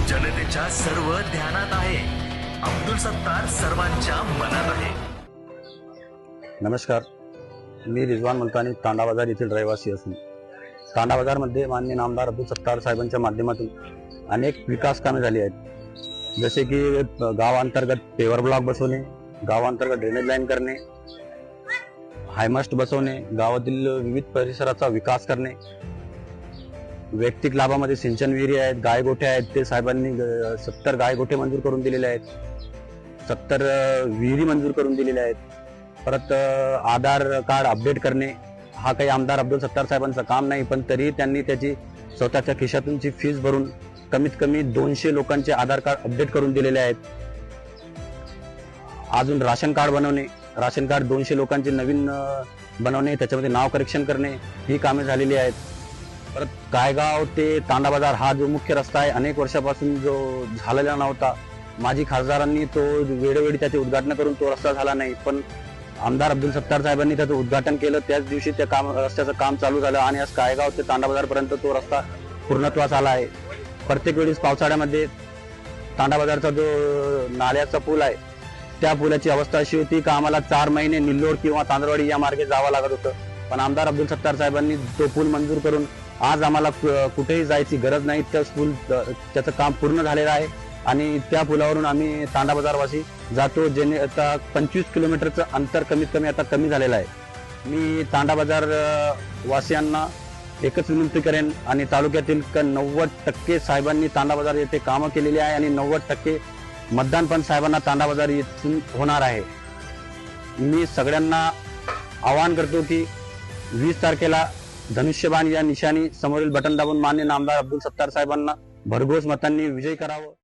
जनतेच्या सर्व ध्यानात आहे. अब्दुल सत्तार सर्वांच्या मनात आहे. नमस्कार, मी रिजवान मुलतानी तांडा बाजार येथील रहिवासी असून तांडा बाजारमध्ये माननीय नामदार अब्दुल सत्तार साहेबांच्या माध्यमातून अनेक विकास कामे झाली आहेत. जसे की गावांतर्गत पेवर ब्लॉक बसवणे, गावांतर्गत ड्रेनेज लाईन करणे, हायमास्ट बसवणे, गावातील विविध परिसराचा विकास करणे, वैयक्तिक लाभामध्ये सिंचन विहिरी आहेत, गायगोठे आहेत, ते साहेबांनी 70 गायगोठे मंजूर करून दिलेले आहेत, 70 विहिरी मंजूर करून दिलेल्या आहेत. परत आधार कार्ड अपडेट करणे हा काही आमदार अब्दुल सत्तार साहेबांचं काम नाही, पण तरी त्यांनी त्याची स्वतःच्या खिशातूनची फीस भरून कमीत कमी 200 लोकांचे आधार कार्ड अपडेट करून दिलेले आहेत. अजून राशन कार्ड बनवणे, राशन कार्ड 200 लोकांचे नवीन बनवणे, त्याच्यामध्ये नाव करेक्शन करणे ही कामे झालेली आहेत. परत गायगाव ते तांडा बाजार हा जो मुख्य रस्ता आहे, अनेक वर्षापासून जो झालेला नव्हता. माजी खासदारांनी तो वेळोवेळी त्याचे उद्घाटन करून तो रस्ता झाला नाही, पण आमदार अब्दुल सत्तार साहेबांनी त्याचं उद्घाटन केलं. त्याच दिवशी त्या रस्त्याचं काम चालू झालं आणि आज गायगाव ते तांडा बाजारपर्यंत तो रस्ता पूर्णत्वास आला आहे. प्रत्येक वेळेस पावसाळ्यामध्ये तांडा बाजारचा जो नाल्याचा पूल आहे, त्या पुलाची अवस्था अशी होती की आम्हाला 4 महिने निल्लोड किंवा तांदळवाडी या मार्गे जावं लागत होतं. पण आमदार अब्दुल सत्तार साहेबांनी तो पूल मंजूर करून आज आम्हाला कुठेही जायची गरज नाही. त्याचं काम पूर्ण झालेलं आहे आणि त्या पुलावरून आम्ही तांडा बाजारवासी जातो, जेणे आता 25 किलोमीटरचं अंतर कमीत कमी आता कमी झालेलं आहे. मी तांडा बाजार वासियांना एकच विनंती करेन आणि तालुक्यातील 90% साहेबांनी तांडा बाजार येथे कामं केलेली आहे आणि 90% मतदान पण साहेबांना तांडा बाजार येथून होणार आहे. मी सगळ्यांना आवाहन करतो की 20 तारखेला धनुष्यबाण या निशाणी समोरील बटन दाबून माननीय नामदार अब्दुल सत्तार साहेबांना भरघोस मतांनी विजयी करावं.